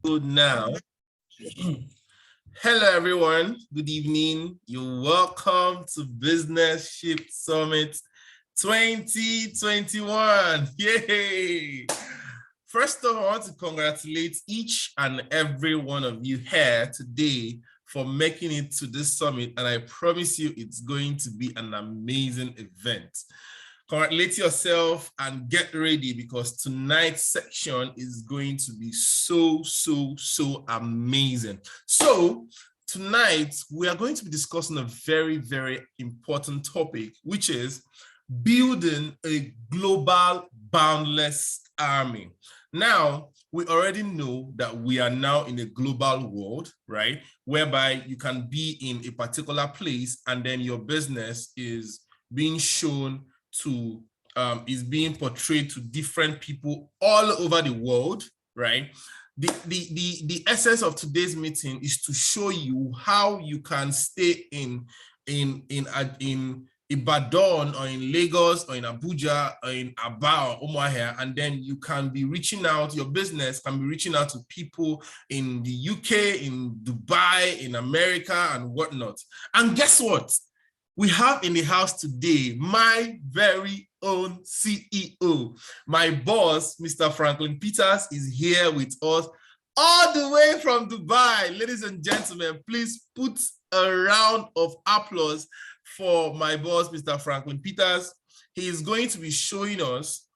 Good now. Hello, everyone. Good evening. You're welcome to Business Shift Summit 2021. Yay! First of all, I want to congratulate each and every one of you here today for making it to this summit. And I promise you, it's going to be an amazing event. Congratulate yourself and get ready because tonight's section is going to be so amazing. So tonight we are going to be discussing a very important topic, which is building a global boundless army. Now, we already know that we are now in a global world, right? Whereby you can be in a particular place and then your business is being shown to is being portrayed to different people all over the world, right? The essence of today's meeting is to show you how you can stay in Ibadan or in Lagos or in Abuja or in Aba or Umuahia, and then you can be reaching out, your business can be reaching out to people in the UK, in Dubai, in America and whatnot. And guess what? We have in the house today my very own CEO. My boss, Mr. Franklin Peters, is here with us all the way from Dubai. Ladies and gentlemen, please put a round of applause for my boss, Mr. Franklin Peters. He is going to be showing us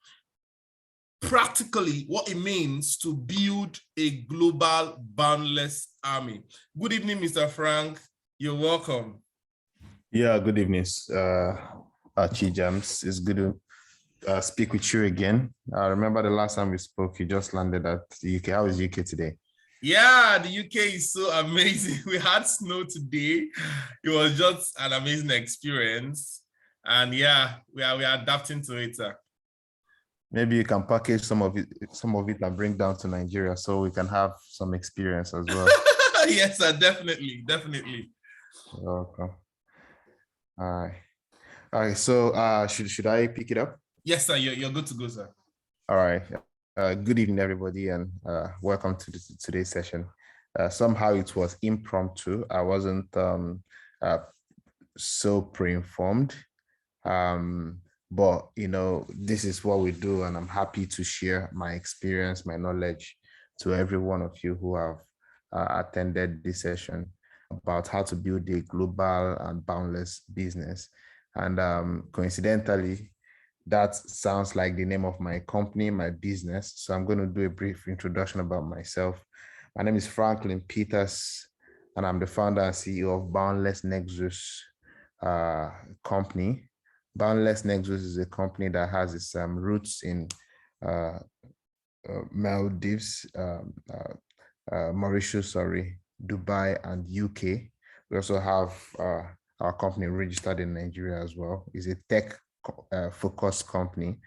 practically what it means to build a global boundless army. Good evening, Mr. Frank. You're welcome. Yeah, good evening, Chijamz. It's good to speak with you again. I remember the last time we spoke, you just landed at the UK. How is UK today? Yeah, the UK is so amazing. We had snow today. It was just an amazing experience. And yeah, we are adapting to it. Maybe you can package some of it and bring down to Nigeria so we can have some experience as well. Yes, sir, definitely. Okay. All right. So should I pick it up? Yes, sir. You're good to go, sir. All right. Good evening, everybody, and welcome to today's session. Somehow it was impromptu. I wasn't so pre-informed, but this is what we do, and I'm happy to share my experience, my knowledge to every one of you who have attended this session about how to build a global and boundless business. And coincidentally, that sounds like the name of my company, my business. So I'm going to do a brief introduction about myself. My name is Franklin Peters, and I'm the founder and CEO of Boundless Nexus company. Boundless Nexus is a company that has its roots in Maldives, Mauritius, Dubai and UK. We also have our company registered in Nigeria as well. It's a tech focused company,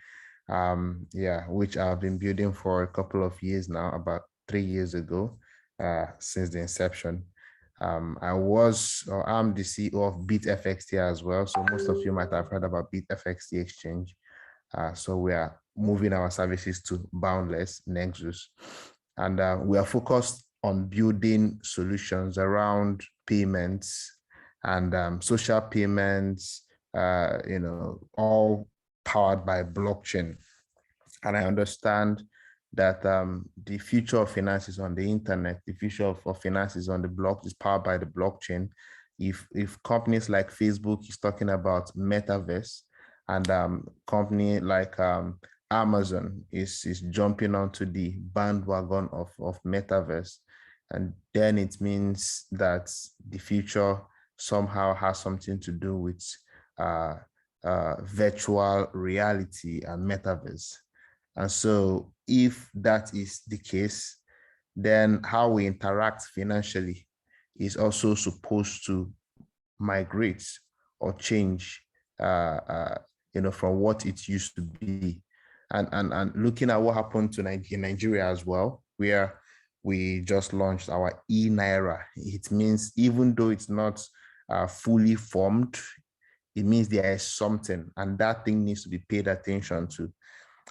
which I've been building for a couple of years now, about 3 years ago, since the inception. I'm the CEO of BitFXT as well. So most of you might have heard about BitFXT Exchange. So we are moving our services to Boundless Nexus. And we are focused on building solutions around payments and social payments, all powered by blockchain. And I understand that the future of finance is on the internet. The future of finance is on the block, is powered by the blockchain. If companies like Facebook is talking about metaverse, and company like Amazon is jumping onto the bandwagon of metaverse, and then it means that the future somehow has something to do with virtual reality and metaverse. And so if that is the case, then how we interact financially is also supposed to migrate or change from what it used to be. And looking at what happened in Nigeria as well, where we just launched our e-Naira. It means even though it's not fully formed, it means there is something, and that thing needs to be paid attention to.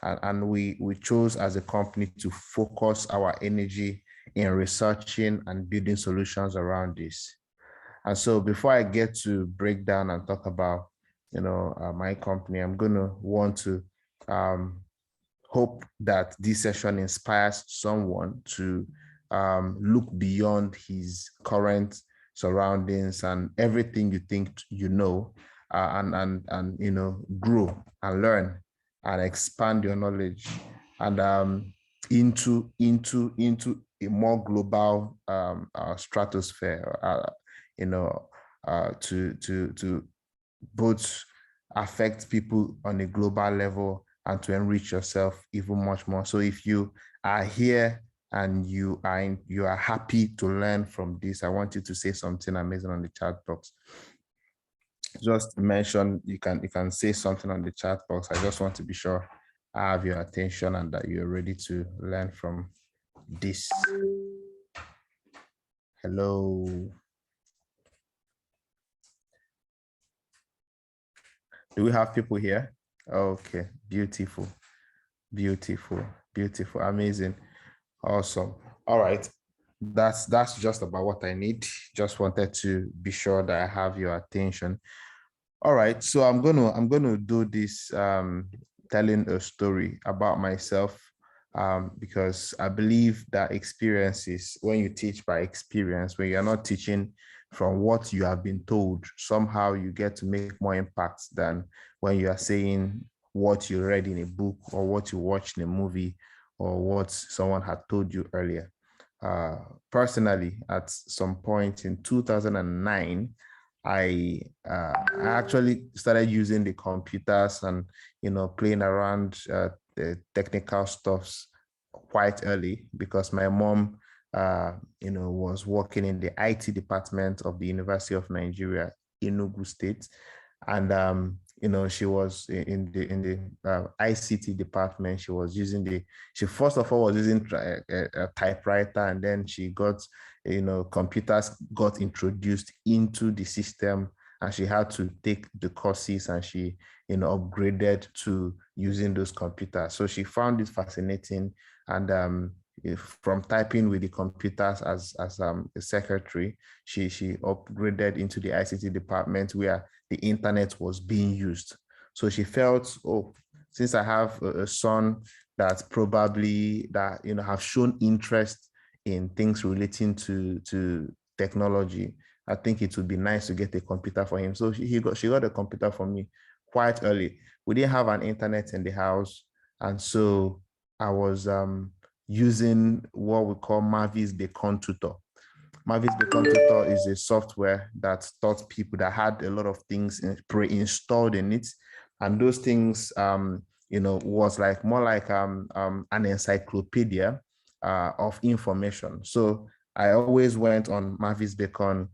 And we chose as a company to focus our energy in researching and building solutions around this. And so before I get to break down and talk about, my company, I'm going to want to hope that this session inspires someone to look beyond his current surroundings and everything you think and grow and learn and expand your knowledge and into a more global stratosphere. To both affect people on a global level and to enrich yourself even much more. So if you are here and you are happy to learn from this, I want you to say something amazing on the chat box. Just mention, you can say something on the chat box. I just want to be sure I have your attention and that you're ready to learn from this. Hello. Do we have people here? Okay, beautiful, amazing, awesome. All right, that's just about what I need. Just wanted to be sure that I have your attention. All right, so I'm gonna do this telling a story about myself because I believe that experiences, when you teach by experience, when you're not teaching from what you have been told, somehow you get to make more impact than when you are saying what you read in a book or what you watched in a movie or what someone had told you earlier. Personally, at some point in 2009, I actually started using the computers and playing around the technical stuffs quite early because my mom was working in the IT department of the University of Nigeria, Enugu State, and she was in the ICT department. She first of all was using a typewriter, and then she got computers got introduced into the system, and she had to take the courses, and she upgraded to using those computers. So she found it fascinating, and from typing with the computers as a secretary, she upgraded into the ICT department where the internet was being used. So she felt, oh, since I have a son that probably have shown interest in things relating to technology, I think it would be nice to get a computer for him. So she got a computer for me quite early. We didn't have an internet in the house, and so I was using what we call Mavis Bacon Tutor. Mavis Bacon Tutor is a software that taught people, that had a lot of things pre-installed in it, and those things was like more like an encyclopedia of information. So I always went on Mavis Bacon.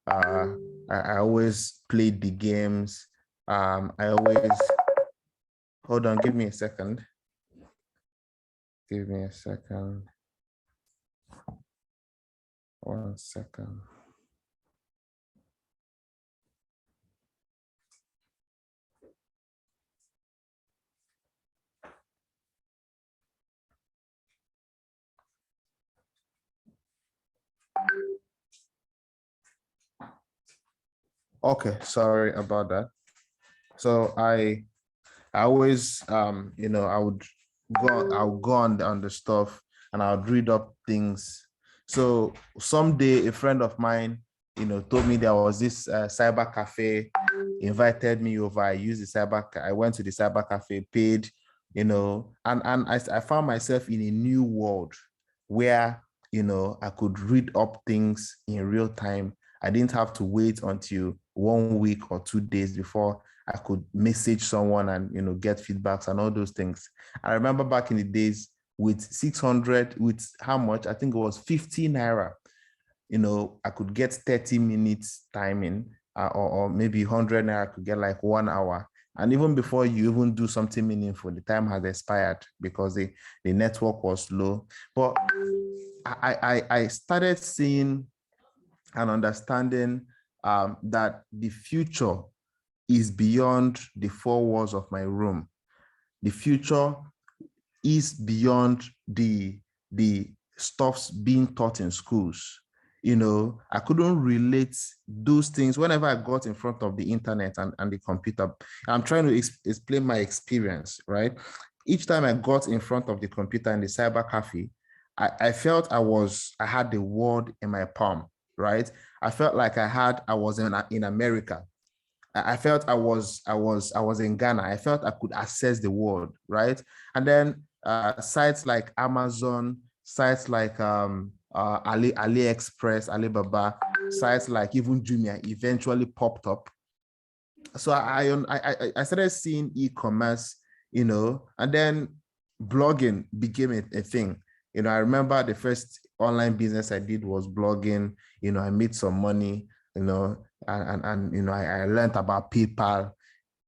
I always played the games. I always, hold on, give me a second. Give me a second. 1 second. Okay, sorry about that. So I always I would go on the stuff, and I would read up things. So someday a friend of mine told me there was this cyber cafe, invited me over. I went to the cyber cafe, paid, and I found myself in a new world where I could read up things in real time. I didn't have to wait until 1 week or 2 days before I could message someone and get feedbacks and all those things. I remember back in the days with 600, with how much? I think it was 50 naira. I could get 30 minutes timing, or maybe 100 naira, I could get like 1 hour. And even before you even do something meaningful, the time has expired because the network was low. But I started seeing and understanding that the future is beyond the four walls of my room. The future is beyond the stuffs being taught in schools. I couldn't relate those things whenever I got in front of the internet and the computer. I'm trying to explain my experience, right? Each time I got in front of the computer in the cyber cafe, I felt I had the world in my palm, right? I felt like I was in America. I felt I was in Ghana. I felt I could access the world, right? And then sites like Amazon, sites like AliExpress, Alibaba, sites like even Jumia eventually popped up. So I started seeing e-commerce, and then blogging became a thing. I remember the first online business I did was blogging. I made some money, and I learned about PayPal.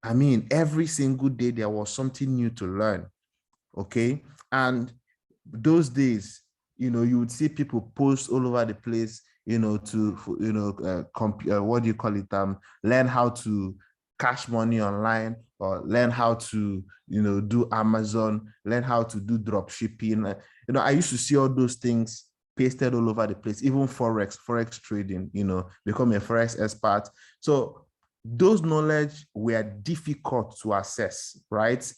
I mean, every single day there was something new to learn. Okay. And those days, you would see people post all over the place, what do you call it? Learn how to cash money online, or learn how to, do Amazon, learn how to do drop shipping. I used to see all those things pasted all over the place, even forex trading, become a forex expert. So those knowledge were difficult to access, right?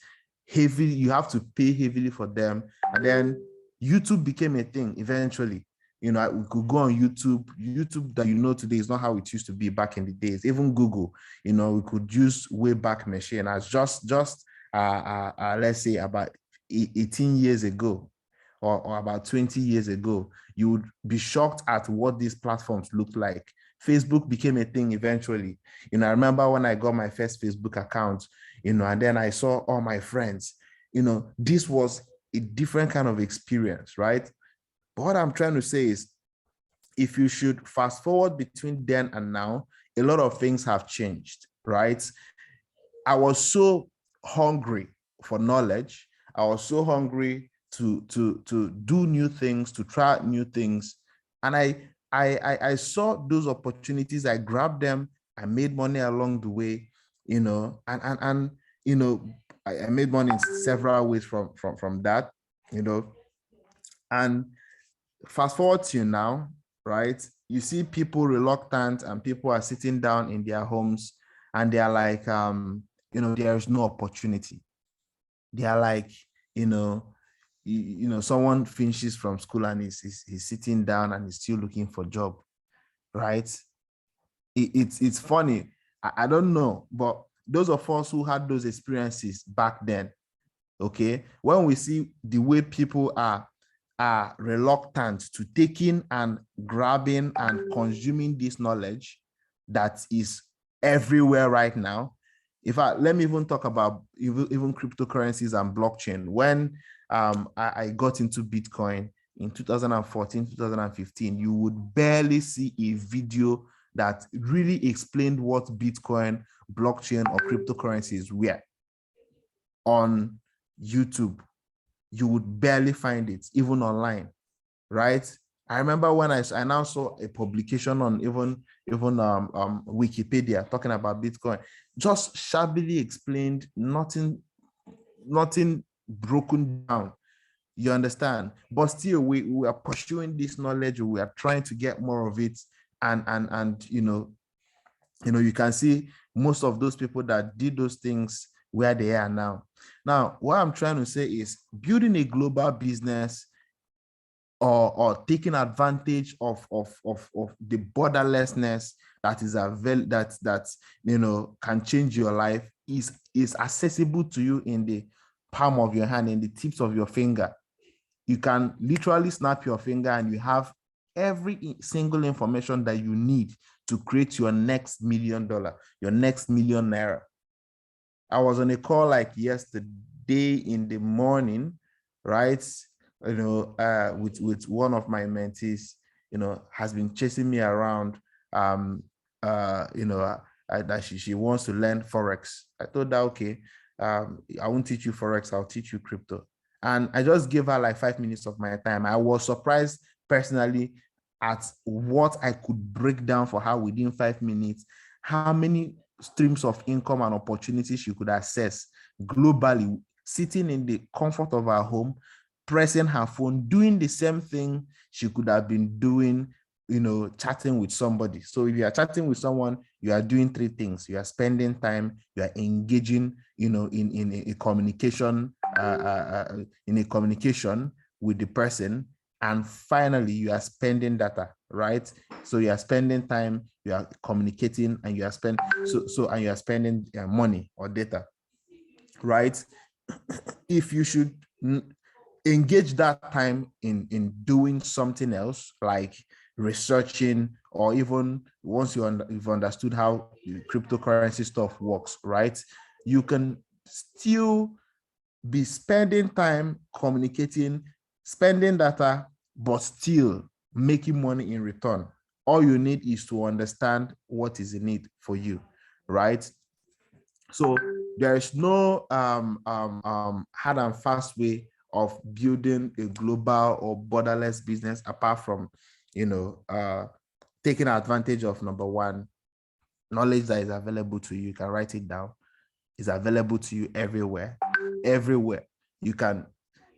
Heavily, you have to pay heavily for them. And then YouTube became a thing eventually. We could go on YouTube. YouTube that today is not how it used to be back in the days. Even Google, we could use Wayback Machine as just let's say about 18 years ago, or about 20 years ago. You would be shocked at what these platforms looked like. Facebook became a thing eventually. I remember when I got my first Facebook account, and then I saw all my friends. This was a different kind of experience, right? But what I'm trying to say is, if you should fast forward between then and now, a lot of things have changed, right? I was so hungry for knowledge. I was so hungry to do new things, to try new things. And I saw those opportunities. I grabbed them. I made money along the way, and I made money in several ways from that, and fast forward to now, right? You see people reluctant, and people are sitting down in their homes, and they are like, there is no opportunity. They are like, someone finishes from school and he's sitting down and he's still looking for a job, right? It's funny. I don't know, but those of us who had those experiences back then, okay, when we see the way people are reluctant to taking and grabbing and consuming this knowledge that is everywhere right now. In fact, let me even talk about even cryptocurrencies and blockchain. When I got into Bitcoin in 2014, 2015, you would barely see a video that really explained what Bitcoin, blockchain, or cryptocurrencies were on YouTube. You would barely find it, even online, right? I remember when I now saw a publication on even Wikipedia talking about Bitcoin, just shabbily explained, nothing broken down. You understand? But still, we are pursuing this knowledge. We are trying to get more of it, and you can see most of those people that did those things where they are now. Now, what I'm trying to say is, building a global business, or taking advantage of the borderlessness that is available, that can change your life, is accessible to you in the palm of your hand, in the tips of your finger. You can literally snap your finger and you have every single information that you need to create your next $1 million, your next millionaire. I was on a call like yesterday in the morning, right? With one of my mentees, has been chasing me around, that she wants to learn Forex. I told her, okay, I won't teach you Forex, I'll teach you crypto. And I just gave her like 5 minutes of my time. I was surprised personally at what I could break down for her within 5 minutes, how many streams of income and opportunities you could access globally, sitting in the comfort of our home, pressing her phone, doing the same thing she could have been doing, chatting with somebody. So if you are chatting with someone, you are doing three things. You are spending time, you are engaging, in a communication, with the person, and finally you are spending data, right? So you are spending time, you are communicating, and you are spending money or data, right? If you should engage that time in doing something else, like researching, or even once you've understood how cryptocurrency stuff works, right? You can still be spending time communicating, spending data, but still making money in return. All you need is to understand what is in it for you, right? So there is no hard and fast way of building a global or borderless business apart from, taking advantage of, number one, knowledge that is available to you. You can write it down. It's available to you everywhere. You can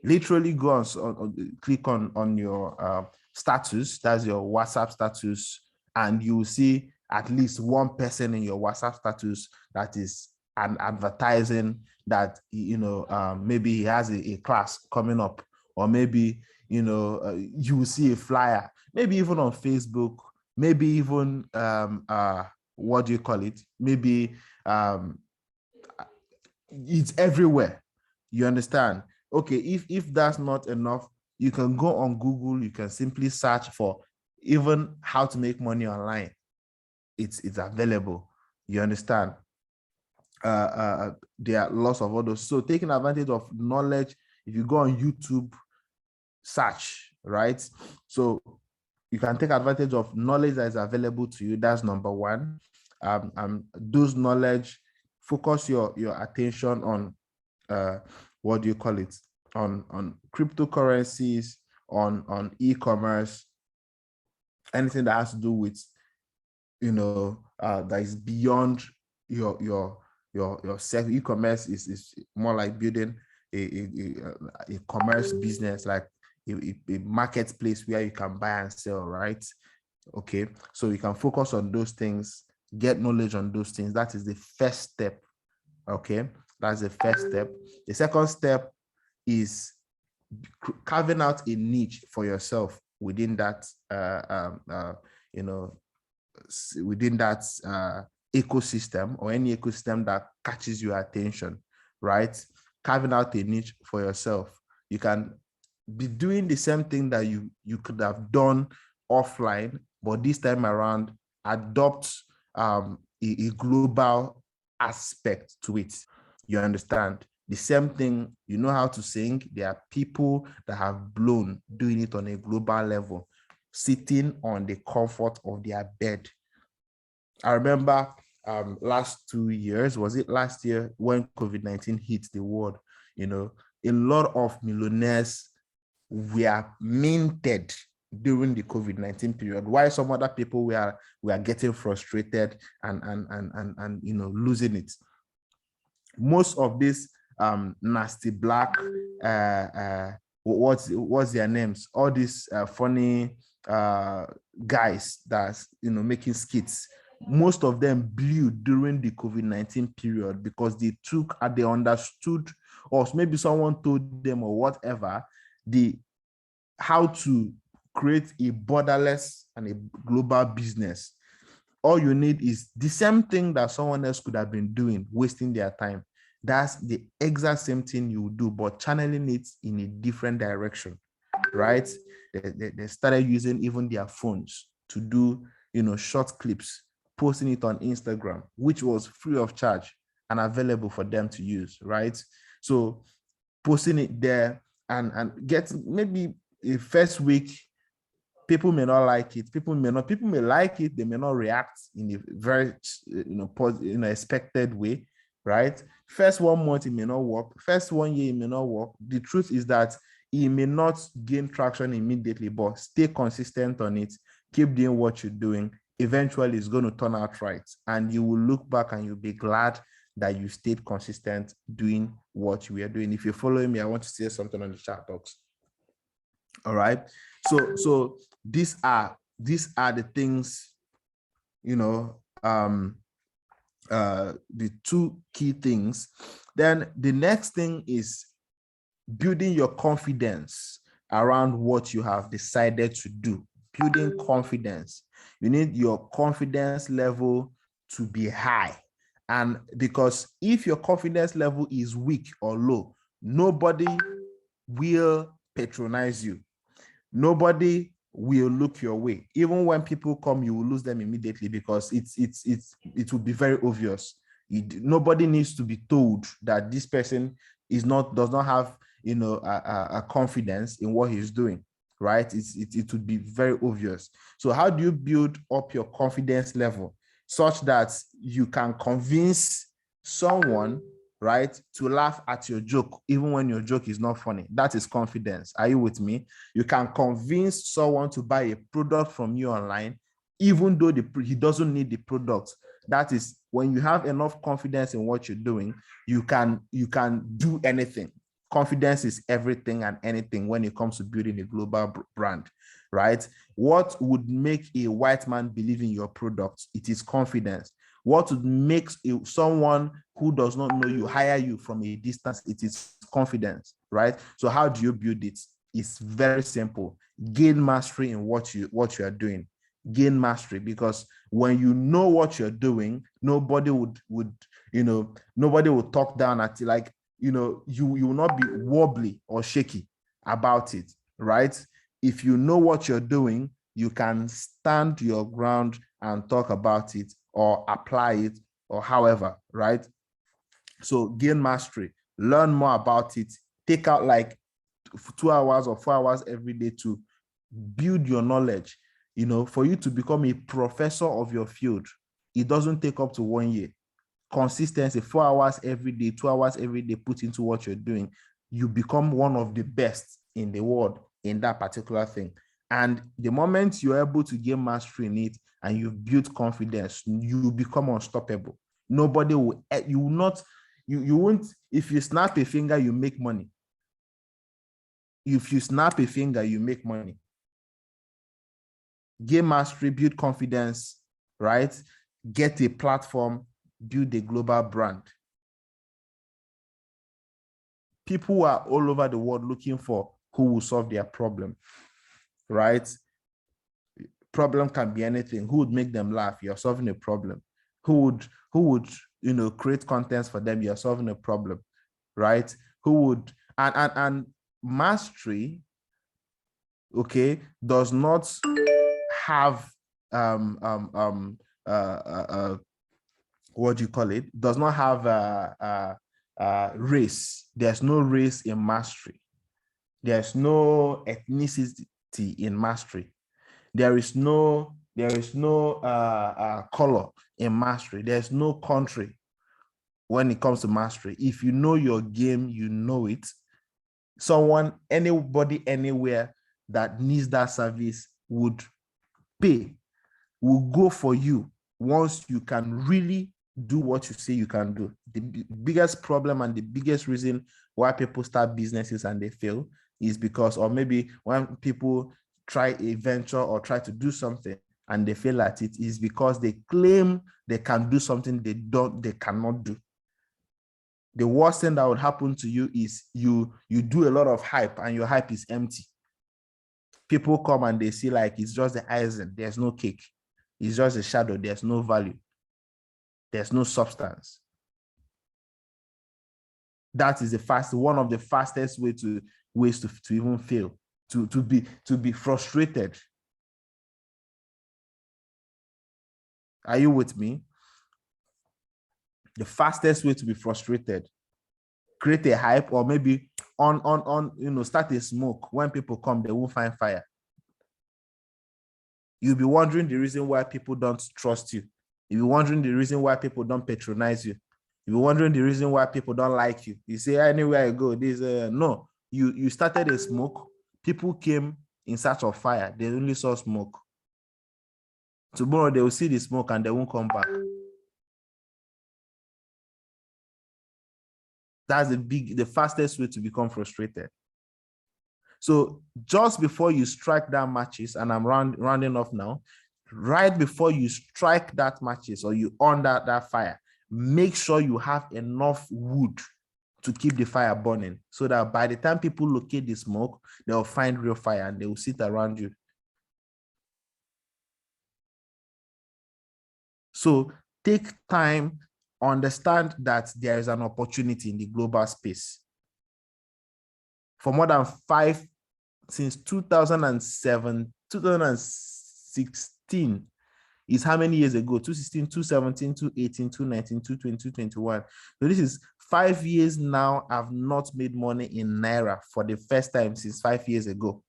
literally go on click on your status, that's your WhatsApp status, and you will see at least one person in your WhatsApp status that is an advertising that, maybe he has a class coming up, or maybe, you will see a flyer, maybe even on Facebook, maybe even what do you call it? Maybe it's everywhere. You understand? Okay, if that's not enough, you can go on Google, you can simply search for even how to make money online. It's available. You understand? There are lots of others. So taking advantage of knowledge, if you go on YouTube, search, right? So you can take advantage of knowledge that is available to you. That's number one. Those knowledge, focus your attention on what do you call it? On cryptocurrencies, on e-commerce, anything that has to do with, that is beyond your self. E-commerce is more like building a commerce business, like a marketplace where you can buy and sell, right? Okay, so you can focus on those things, get knowledge on those things. That is the first step. Okay, that's the first step. The second step is carving out a niche for yourself within that within that ecosystem, or any ecosystem that catches your attention, right? Carving out a niche for yourself. You can be doing the same thing that you could have done offline, but this time around adopt a global aspect to it. You understand? The same thing, you know how to sing. There are people that have blown doing it on a global level, sitting on the comfort of their bed. I remember last 2 years, was it last year, when COVID-19 hit the world, a lot of millionaires were minted during the COVID-19 period, while some other people were getting frustrated and losing it. Most of these nasty black what's their names, all these funny guys that's making skits, most of them blew during the COVID-19 period because they understood, or maybe someone told them or whatever, how to create a borderless and a global business. All you need is the same thing that someone else could have been doing, wasting their time. That's the exact same thing you do, but channeling it in a different direction, right? They started using even their phones to do, short clips, posting it on Instagram, which was free of charge and available for them to use, right? So posting it there and get maybe a first week, people may not like it. People may like it. They may not react in a very, expected way, right? First 1 month, it may not work. First 1 year, it may not work. The truth is that it may not gain traction immediately, but stay consistent on it. Keep doing what you're doing. Eventually, it's going to turn out right. And you will look back and you'll be glad that you stayed consistent doing what you were doing. If you're following me, I want to say something on the chat box. All right. So these are the things, the two key things. Then the next thing is building your confidence around what you have decided to do. Building confidence. You need your confidence level to be high. And because if your confidence level is weak or low, nobody will patronize you. Nobody will look your way. Even when people come, you will lose them immediately because it will be very obvious. Nobody needs to be told that this person does not have a confidence in what he's doing, right? It would be very obvious. So how do you build up your confidence level such that you can convince someone, right, to laugh at your joke even when your joke is not funny? That is confidence. Are you with me? You can convince someone to buy a product from you online even though he doesn't need the product. That is when you have enough confidence in what you're doing, you can do anything. Confidence is everything and anything when it comes to building a global brand, right? What would make a white man believe in your product? It is confidence. What would make someone who does not know you hire you from a distance? It is confidence, right? So how do you build it? It's very simple. Gain mastery in what you are doing. Gain mastery, because when you know what you're doing, nobody would nobody will talk down at you. Like, you will not be wobbly or shaky about it, right? If you know what you're doing, you can stand your ground and talk about it or apply it or however, right? So gain mastery, learn more about it, take out like 2 hours or 4 hours every day to build your knowledge. For you to become a professor of your field, it doesn't take up to 1 year. Consistency, 4 hours every day, 2 hours every day put into what you're doing, you become one of the best in the world in that particular thing. And the moment you're able to gain mastery in it and you've built confidence, you become unstoppable. Nobody will, you will not, you won't, if you snap a finger, you make money. If you snap a finger, you make money. Gain mastery, build confidence, right? Get a platform, build a global brand. People are all over the world looking for who will solve their problem, right? Problem can be anything. Who would make them laugh? You're solving a problem. Who would create contents for them? You're solving a problem, right? Who would and mastery, okay, does not have what do you call it? Does not have race. There's no race in mastery. There's no ethnicity in mastery. There is no color in mastery. There's no country when it comes to mastery. If you know your game, you know it. Anybody, anywhere that needs that service would pay, will go for you once you can really do what you say you can do. The biggest problem and the biggest reason why people start businesses and they fail is because, or maybe when people try a venture or try to do something and they fail at it, is because they claim they can do something they cannot do. The worst thing that would happen to you is you do a lot of hype and your hype is empty. People come and they see like it's just the icing, there's no cake. It's just a shadow, there's no value. There's no substance. That is one of the fastest ways to even fail, to be frustrated. Are you with me? The fastest way to be frustrated, create a hype, or maybe start a smoke. When people come, they won't find fire. You'll be wondering the reason why people don't trust you. You'll be wondering the reason why people don't patronize you. You'll be wondering the reason why people don't like you. You say, anywhere I go, no. You started a smoke. People came in search of fire. They only saw smoke. Tomorrow they will see the smoke and they won't come back. That's the fastest way to become frustrated. So just before you strike that matches, and I'm rounding off now, right before you strike that matches or you on that fire, make sure you have enough wood to keep the fire burning, so that by the time people locate the smoke, they'll find real fire and they will sit around you. So take time, understand that there is an opportunity in the global space. For more than since 2007, 2016 is how many years ago? 2016, 2017, 2018, 2019, 2020, 2021. So this is 5 years now. I've not made money in Naira for the first time since 5 years ago.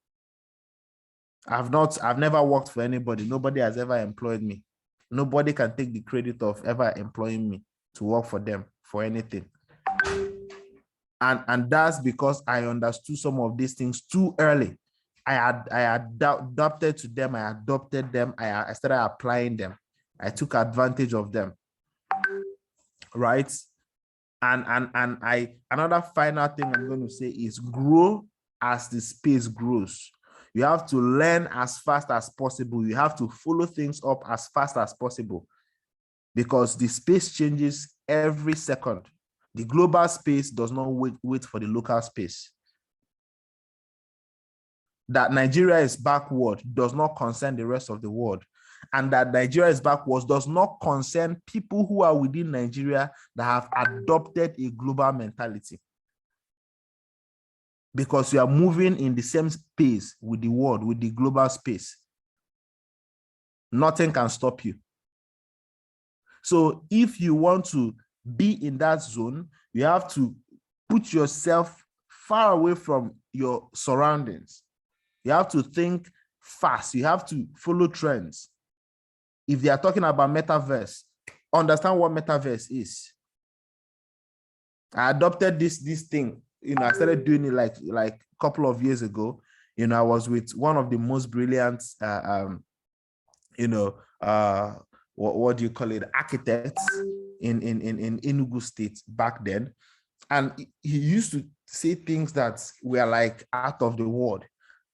I've never worked for anybody. Nobody has ever employed me. Nobody can take the credit of ever employing me to work for them for anything. And that's because I understood some of these things too early. I adapted to them. I adopted them. I started applying them. I took advantage of them. Right? And another final thing I'm going to say is grow as the space grows. You have to learn as fast as possible. You have to follow things up as fast as possible, because the space changes every second. The global space does not wait for the local space. That Nigeria is backward does not concern the rest of the world. And that Nigeria is backwards does not concern people who are within Nigeria that have adopted a global mentality. Because you are moving in the same space with the world, with the global space. Nothing can stop you. So if you want to be in that zone, you have to put yourself far away from your surroundings. You have to think fast. You have to follow trends. If they are talking about metaverse, understand what metaverse is. I adopted this thing. I started doing it like a couple of years ago. I was with one of the most brilliant, what do you call it, architects in Enugu State back then. And he used to say things that were like out of the world.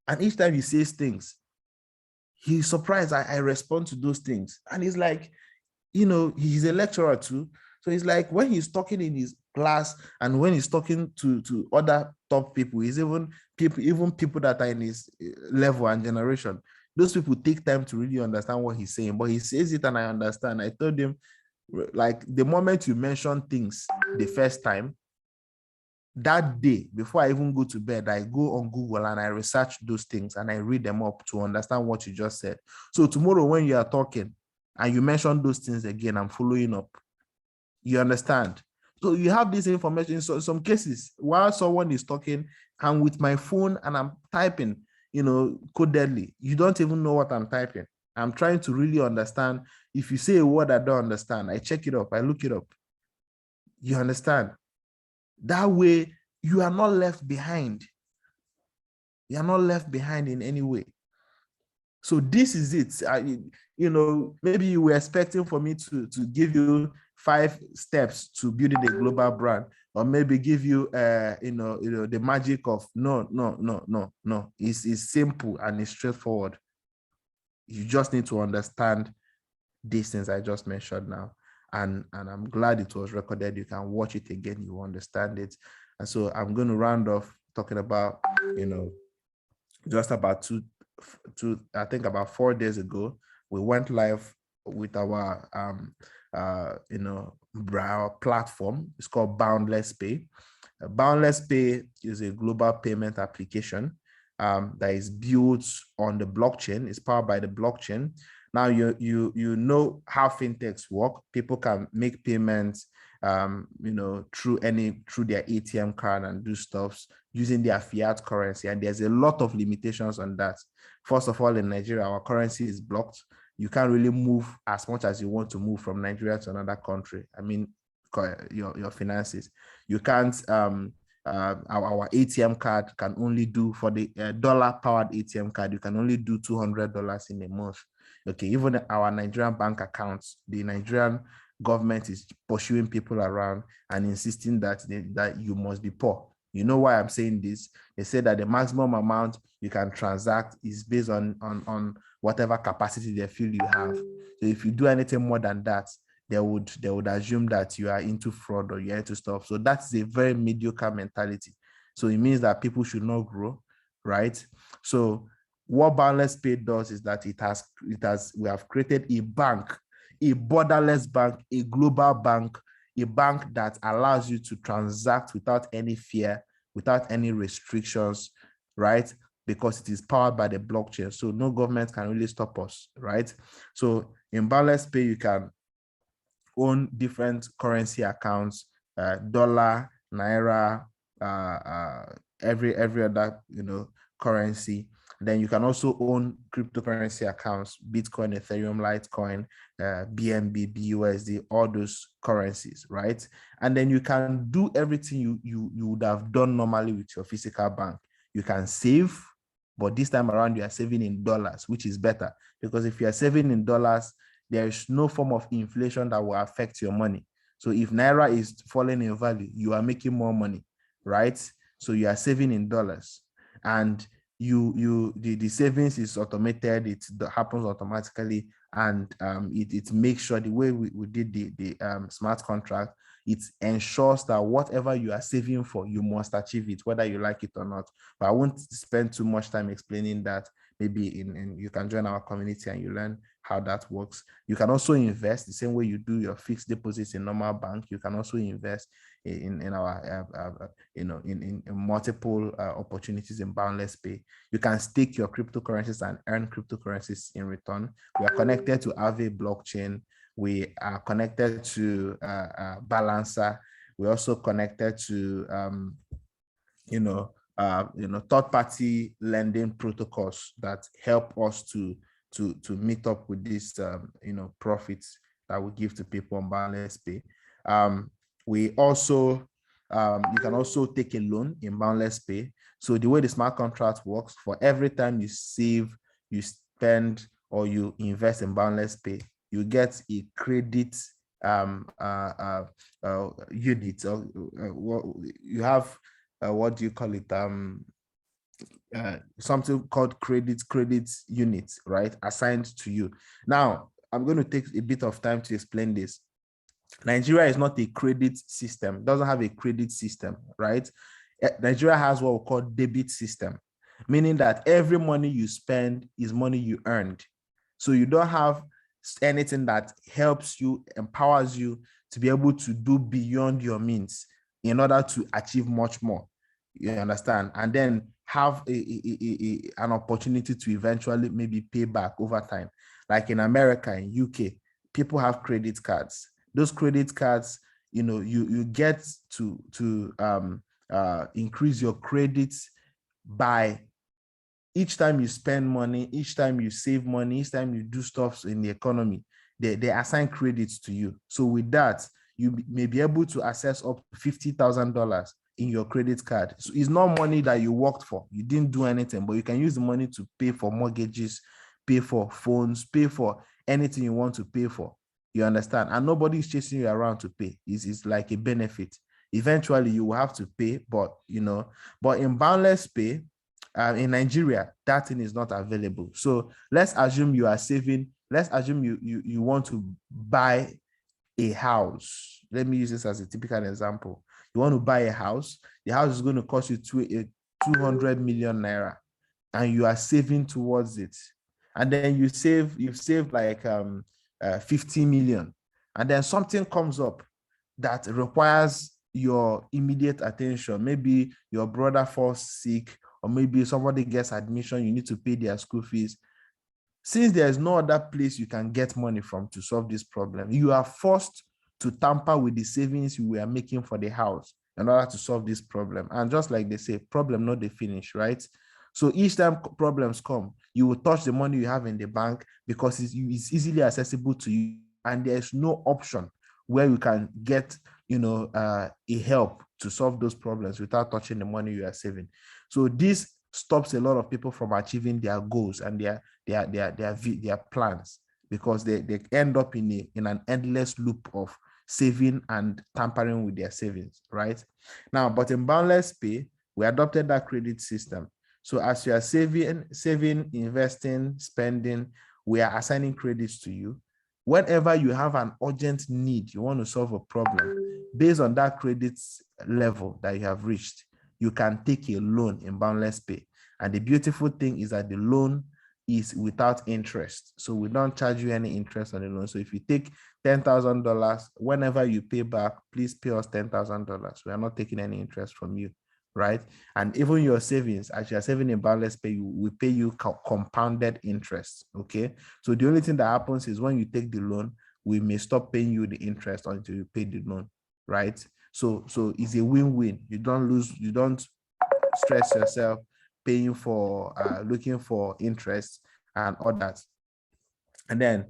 And each time he says things, he's surprised I respond to those things. And he's like, he's a lecturer too. So he's like, when he's talking in his class and when he's talking to other top people, he's even people that are in his level and generation, those people take time to really understand what he's saying. But he says it and I understand. I told him, like, the moment you mention things the first time, that day, before I even go to bed, I go on Google and I research those things and I read them up to understand what you just said. So tomorrow when you are talking and you mention those things again, I'm following up. You understand? So you have this information. So in some cases, while someone is talking, I'm with my phone and I'm typing, codedly. You don't even know what I'm typing. I'm trying to really understand. If you say a word I don't understand, I check it up, I look it up. You understand? That way, you are not left behind. You are not left behind in any way. So this is it. Maybe you were expecting for me to give you 5 steps to building a global brand, or maybe give you, the magic of no. It's simple and it's straightforward. You just need to understand these things I just mentioned now. And I'm glad it was recorded. You can watch it again, you understand it. And so I'm going to round off talking about, just about I think about 4 days ago, we went live with our, our platform. It's called Boundless Pay. Boundless Pay is a global payment application that is built on the blockchain. It's powered by the blockchain. Now you know how fintechs work. People can make payments, through their ATM card and do stuff using their fiat currency. And there's a lot of limitations on that. First of all, in Nigeria, our currency is blocked. You can't really move as much as you want to move from Nigeria to another country. I mean, your finances. You can't. Our ATM card can only do, for the dollar-powered ATM card, you can only do $200 in a month. Okay, even our Nigerian bank accounts, the Nigerian government is pursuing people around and insisting that you must be poor You know why I'm saying this? They say that the maximum amount you can transact is based on whatever capacity they feel you have. So if you do anything more than that, they would assume that you are into fraud or you're into stuff. So that's a very mediocre mentality. So it means that people should not grow, right? So what Boundless Pay does is that we have created a bank, a borderless bank, a global bank, a bank that allows you to transact without any fear, without any restrictions, right? Because it is powered by the blockchain. So no government can really stop us, right? So in Boundless Pay, you can own different currency accounts, dollar, naira, every other currency. Then you can also own cryptocurrency accounts, Bitcoin, Ethereum, Litecoin, BNB, BUSD, all those currencies, right? And then you can do everything you would have done normally with your physical bank. You can save, but this time around you are saving in dollars, which is better, because if you are saving in dollars, there is no form of inflation that will affect your money. So if naira is falling in value, you are making more money, right? So you are saving in dollars, and the savings is automated. It happens automatically, and it makes sure the way we did the smart contract, it ensures that whatever you are saving for, you must achieve it, whether you like it or not. But I won't spend too much time explaining that. Maybe you can join our community and you learn how that works. You can also invest the same way you do your fixed deposits in normal bank. You can also invest in our in multiple opportunities in Boundless Pay. You can stake your cryptocurrencies and earn cryptocurrencies in return. We are connected to Aave blockchain. We are connected to Balancer. We're also connected to third-party lending protocols that help us to meet up with this profits that we give to people on Boundless Pay. We also you can also take a loan in Boundless Pay. So the way the smart contract works, for every time you save, you spend, or you invest in Boundless Pay, you get a credit unit. You have what do you call it? Something called credit units, right? Assigned to you. Now, I'm going to take a bit of time to explain this. Nigeria is not a credit system, doesn't have a credit system, right? Nigeria has what we call debit system, meaning that every money you spend is money you earned. So you don't have anything that helps you, empowers you to be able to do beyond your means in order to achieve much more. You understand? And then have an opportunity to eventually maybe pay back over time. Like in America, in UK, people have credit cards. Those credit cards, you get to increase your credits by each time you spend money, each time you save money, each time you do stuff in the economy, they assign credits to you. So with that, you may be able to access up to $50,000 in your credit card. So it's not money that you worked for. You didn't do anything, but you can use the money to pay for mortgages, pay for phones, pay for anything you want to pay for. You understand? And nobody is chasing you around to pay. It's like a benefit. Eventually, you will have to pay, but in Boundless Pay, in Nigeria, that thing is not available. So let's assume you are saving. Let's assume you want to buy a house. Let me use this as a typical example. You want to buy a house. The house is going to cost you 200 million naira, and you are saving towards it. And then you've saved like 50 million, and then something comes up that requires your immediate attention. Maybe your brother falls sick, or maybe somebody gets admission, you need to pay their school fees. Since there's no other place you can get money from to solve this problem, you are forced to tamper with the savings you were making for the house in order to solve this problem. And just like they say, problem not the finish, right? So each time problems come, you will touch the money you have in the bank because it's easily accessible to you, and there's no option where you can get a help to solve those problems without touching the money you are saving. So this stops a lot of people from achieving their goals and their plans, because they end up in an endless loop of saving and tampering with their savings, right? Now, but in Boundless Pay, we adopted that credit system. So as you are saving, investing, spending, we are assigning credits to you. Whenever you have an urgent need, you want to solve a problem, based on that credit level that you have reached, you can take a loan in Boundless Pay. And the beautiful thing is that the loan is without interest. So we don't charge you any interest on the loan. So if you take $10,000, whenever you pay back, please pay us $10,000. We are not taking any interest from you, right? And even your savings, as you are saving in Boundless Pay, we pay you compounded interest, okay? So the only thing that happens is when you take the loan, we may stop paying you the interest until you pay the loan, right? So it's a win-win. You don't lose, you don't stress yourself paying for, looking for interest and all that. And then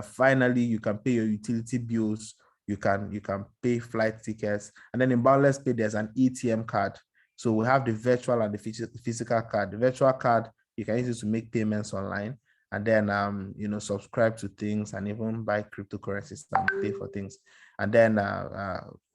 finally, you can pay your utility bills, you can pay flight tickets. And then in Boundless Pay, there's an ATM card. So we have the virtual and the physical card. The virtual card, you can use it to make payments online, and then subscribe to things and even buy cryptocurrencies and pay for things. And then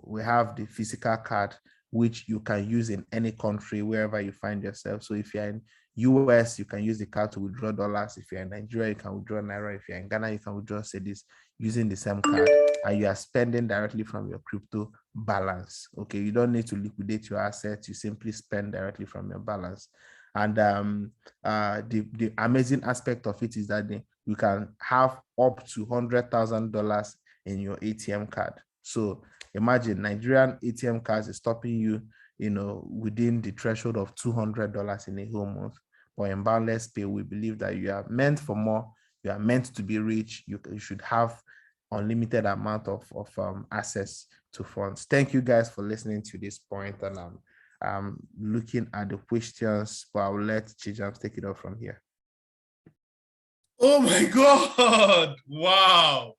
we have the physical card, which you can use in any country, wherever you find yourself. So if you're in US, you can use the card to withdraw dollars. If you're in Nigeria, you can withdraw Naira. If you're in Ghana, you can withdraw cedis using the same card, and you are spending directly from your crypto balance. Okay, you don't need to liquidate your assets. You simply spend directly from your balance. And the amazing aspect of it is that you can have up to $100,000 in your ATM card. So imagine Nigerian ATM cards is stopping you, within the threshold of $200 in a whole month. But in Boundless Pay, we believe that you are meant for more. You are meant to be rich. You should have unlimited amount of access to funds. Thank you guys for listening to this point, and I'm looking at the questions, but I'll let Chijamz take it off from here. Oh my God! Wow.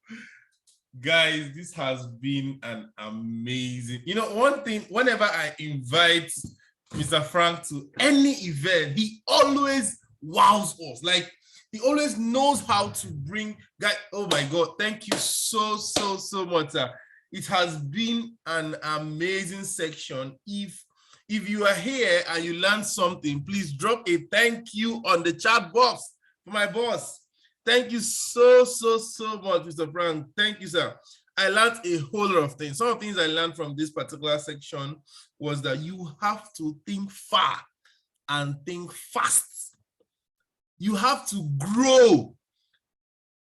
Guys, this has been an amazing, one thing, whenever I invite Mr. Frank to any event, he always wows us. Like, he always knows how to bring guys. Oh my God, thank you so much, sir. It has been an amazing section. If you are here and you learned something, please drop a thank you on the chat box for my boss. Thank you so much, Mr. Frank. Thank you, sir. I learned a whole lot of things. Some of the things I learned from this particular section was that you have to think far and think fast. You have to grow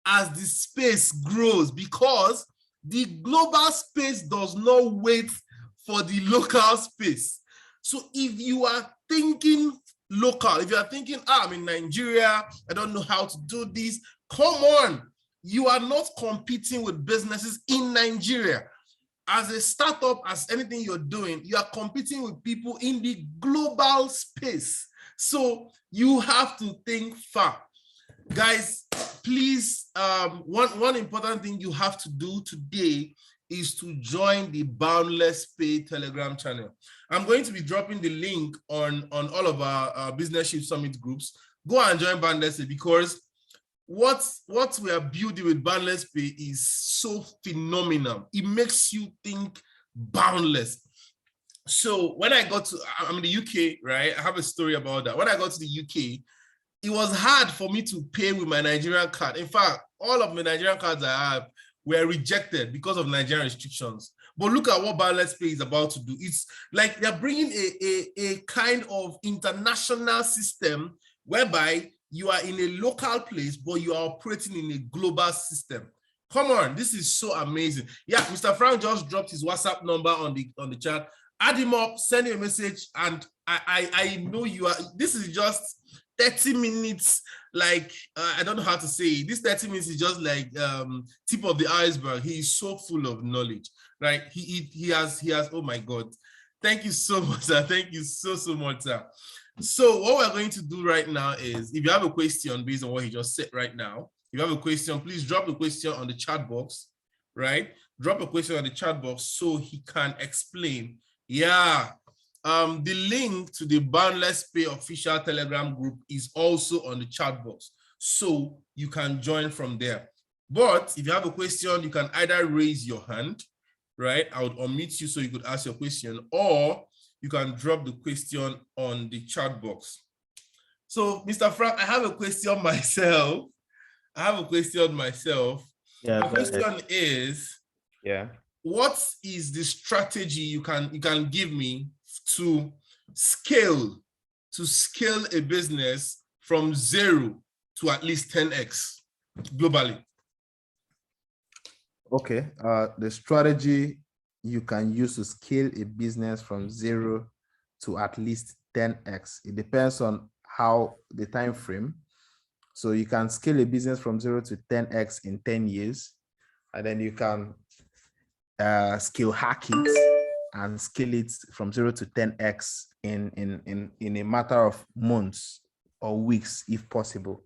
as the space grows, because the global space does not wait for the local space. So if you are thinking local, if you are thinking, I'm in Nigeria, I don't know how to do this, come on. You are not competing with businesses in Nigeria. As a startup, as anything you're doing, you are competing with people in the global space. So you have to think far. Guys, please, one important thing you have to do today is to join the Boundless Pay Telegram channel. I'm going to be dropping the link on all of our Business Ship Summit groups. Go and join Boundless Pay, because what we are building with Boundless Pay is so phenomenal. It makes you think boundless. So when I'm in the UK, right? I have a story about that. When I got to the UK, it was hard for me to pay with my Nigerian card. In fact, all of the Nigerian cards I have were rejected because of Nigerian restrictions. But look at what Boundless Pay is about to do. It's like they're bringing a kind of international system whereby you are in a local place, but you are operating in a global system. Come on, this is so amazing. Yeah, Mr. Frank just dropped his WhatsApp number on the chat. Add him up, send him a message, and I know you are. This is just 30 minutes. Like, I don't know how to say it. This 30 minutes is just like tip of the iceberg. He is so full of knowledge, right? He has. Oh my God, thank you so much, sir. Thank you so much, sir. So what we're going to do right now is, if you have a question based on what he just said right now, if you have a question, please drop the question on the chat box, right? Drop a question on the chat box so he can explain. Yeah. The link to the Boundless Pay official Telegram group is also on the chat box, so you can join from there. But if you have a question, you can either raise your hand, right? I would unmute you so you could ask your question, or you can drop the question on the chat box. So, Mr. Frank, I have a question myself. Yeah, My question is, yeah. what is the strategy you can give me to scale a business from 0 to at least 10x globally? Okay. The strategy you can use to scale a business from 0 to at least 10x. It depends on how the time frame. So you can scale a business from 0 to 10x in 10 years, and then you can scale hack it and scale it from 0 to 10x in a matter of months or weeks, if possible.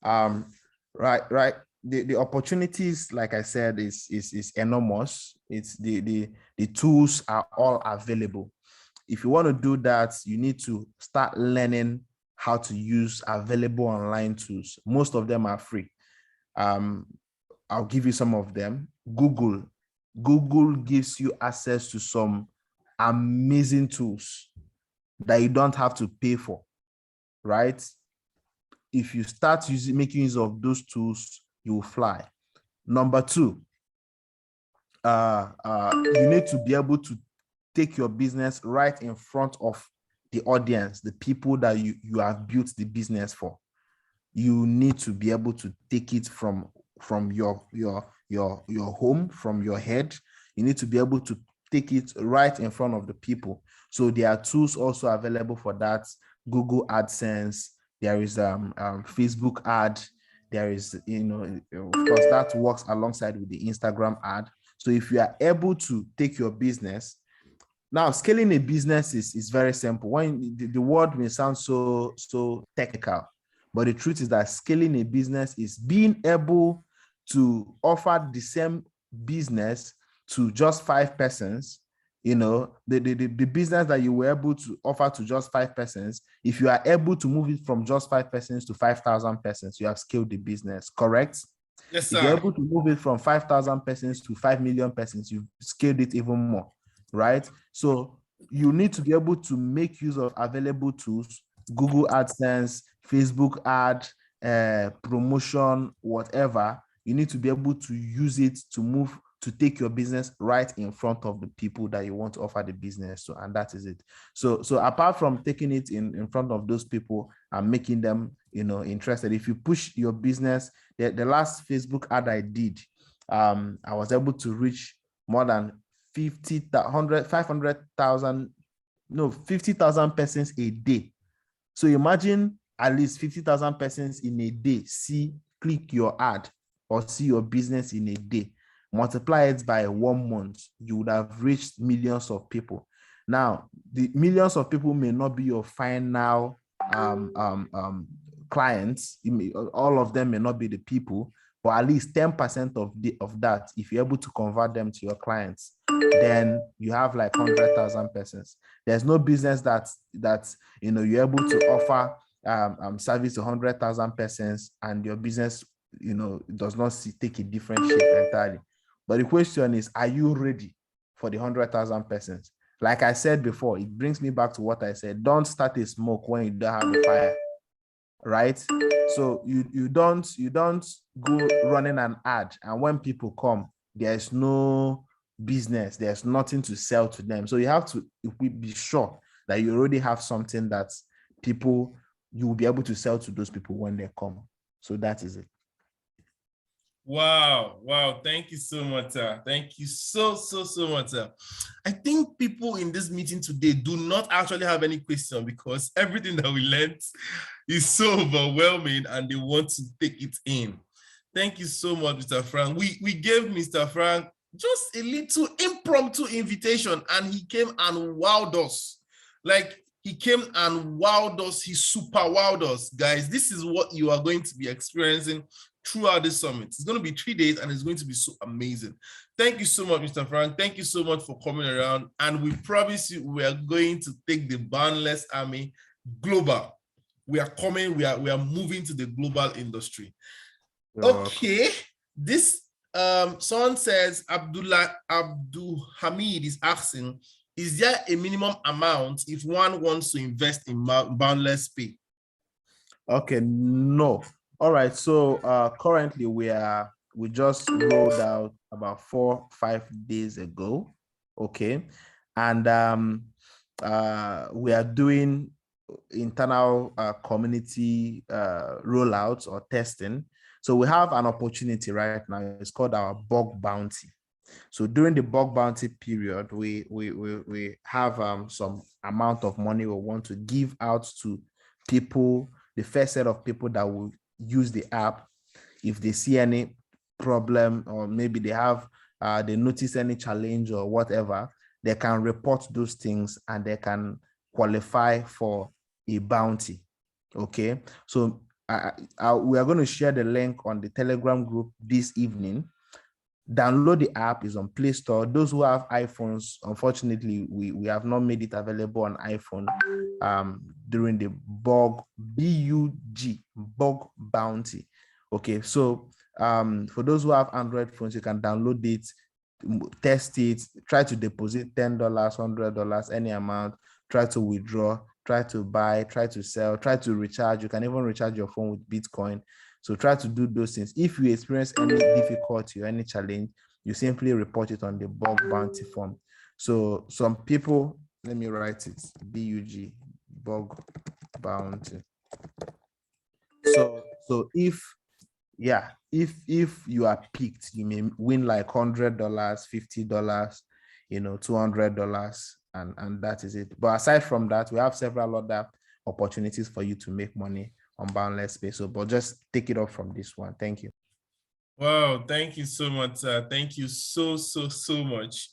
Right. The opportunities, like I said, is enormous. It's the tools are all available. If you want to do that, you need to start learning how to use available online tools. Most of them are free. I'll give you some of them. Google gives you access to some amazing tools that you don't have to pay for, right? If you start making use of those tools, you will fly. Number two, you need to be able to take your business right in front of the audience, the people that you have built the business for. You need to be able to take it from your home, from your head. You need to be able to take it right in front of the people. So there are tools also available for that. Google AdSense, there is Facebook ad, there is, of course, that works alongside with the Instagram ad. So if you are able to take your business, now scaling a business is very simple. When the word may sound so technical, but the truth is that scaling a business is being able to offer the same business to just 5 persons. The business that you were able to offer to just 5 persons, if you are able to move it from just 5 persons to 5,000 persons, you have scaled the business, correct? Yes, sir. If you're able to move it from 5,000 persons to 5 million persons, you've scaled it even more, right? So you need to be able to make use of available tools, Google AdSense, Facebook ad, promotion, whatever. You need to be able to use it to take your business right in front of the people that you want to offer the business to, and that is it. So apart from taking it in front of those people and making them interested, if you push your business, the last Facebook ad I did, I was able to reach more than 50,000 persons a day. So imagine at least 50,000 persons in a day click your ad or see your business in a day. Multiply it by 1 month, you would have reached millions of people. Now, the millions of people may not be your final clients. All of them may not be the people, but at least 10% of that, if you're able to convert them to your clients, then you have like 100,000 persons. There's no business that you're able to offer service to 100,000 persons and your business does not take a different shape entirely. But the question is, are you ready for the 100,000 persons? Like I said before, it brings me back to what I said. Don't start a smoke when you don't have a fire, right? So you don't go running an ad, and when people come, there's no business, there's nothing to sell to them. So you have to be sure that you already have something that you will be able to sell to those people when they come. So that is it. Wow. Thank you so much, sir. Thank you so much, sir. I think people in this meeting today do not actually have any question because everything that we learned is so overwhelming and they want to take it in. Thank you so much, Mr. Frank. We gave Mr. Frank just a little impromptu invitation and he came and wowed us. Like, he came and wowed us. He super wowed us. Guys, this is what you are going to be experiencing throughout this summit. It's going to be 3 days and it's going to be so amazing. Thank you so much, Mr. Frank. Thank you so much for coming around. And we promise you we are going to take the Boundless Army global. We are coming, we are moving to the global industry. Okay, this Someone says Abdul Hamid is asking, is there a minimum amount if one wants to invest in Boundless Pay? Okay, no. All right. So currently we just rolled out about 4-5 days ago. Okay. And we are doing internal community rollouts or testing. So we have an opportunity right now. It's called our bug bounty. So during the bug bounty period, we have some amount of money we want to give out to people, the first set of people that will use the app. If they see any problem, or maybe they notice any challenge or whatever, they can report those things and they can qualify for a bounty. Okay, so we are going to share the link on the Telegram group this evening. Download the app, is on Play Store. Those who have iPhones, unfortunately, we have not made it available on iPhone during the bug bounty. Okay, so for those who have Android phones, you can download it, test it, try to deposit $10, $100, any amount, try to withdraw, try to buy, try to sell, try to recharge. You can even recharge your phone with Bitcoin. So try to do those things. If you experience any difficulty or any challenge, you simply report it on the bug bounty form. So some people, let me write it, BUG, bug bounty. So if you are picked, you may win like $100, $50, $200, and that is it. But aside from that, we have several other opportunities for you to make money on Boundless Pay. So, but just take it off from this one. Thank you. Wow, thank you so much. Thank you so much.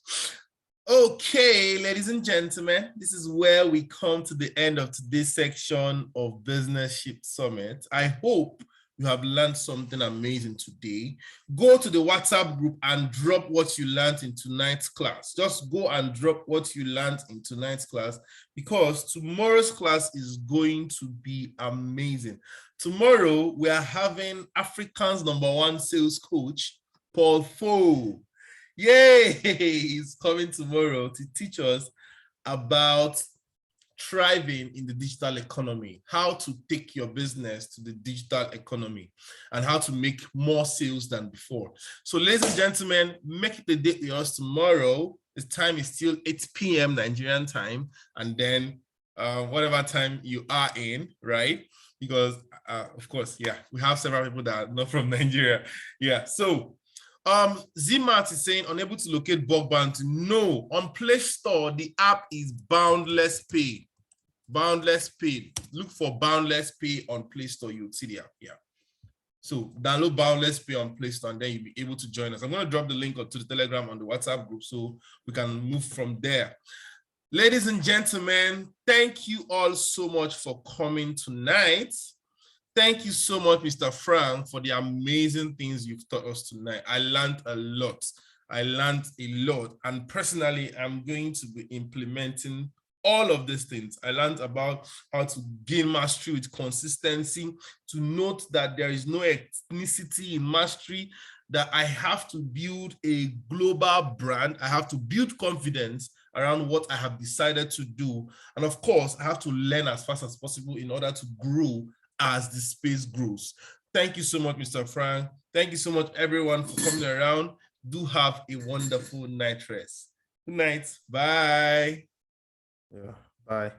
Okay, ladies and gentlemen, this is where we come to the end of today's section of Business Ship Summit. I hope you have learned something amazing today. Go to the WhatsApp group and drop what you learned in tonight's class. Just go and drop what you learned in tonight's class, because tomorrow's class is going to be amazing. Tomorrow, we are having Africa's #1 sales coach, Paul Foe. Yay! He's coming tomorrow to teach us about thriving in the digital economy, how to take your business to the digital economy, and how to make more sales than before. So, ladies and gentlemen, make it a date with us tomorrow. The time is still 8 p.m. Nigerian time, and then whatever time you are in, right? Because, of course, yeah, we have several people that are not from Nigeria. Yeah, so Zmat is saying unable to locate bug bounty. No, on Play Store, the app is Boundless Pay. Boundless Pay. Look for Boundless Pay on Play Store. You'll see the app. Yeah. So download Boundless Pay on Play Store, and then you'll be able to join us. I'm going to drop the link to the Telegram on the WhatsApp group so we can move from there. Ladies and gentlemen, thank you all so much for coming tonight. Thank you so much, Mr. Frank, for the amazing things you've taught us tonight. I learned a lot. And personally, I'm going to be implementing all of these things. I learned about how to gain mastery with consistency, to note that there is no ethnicity in mastery, that I have to build a global brand. I have to build confidence around what I have decided to do. And of course, I have to learn as fast as possible in order to grow as the space grows. Thank you so much, Mr. Frank. Thank you so much, everyone, for coming around. Do have a wonderful night rest. Good night. Bye. Yeah. Bye.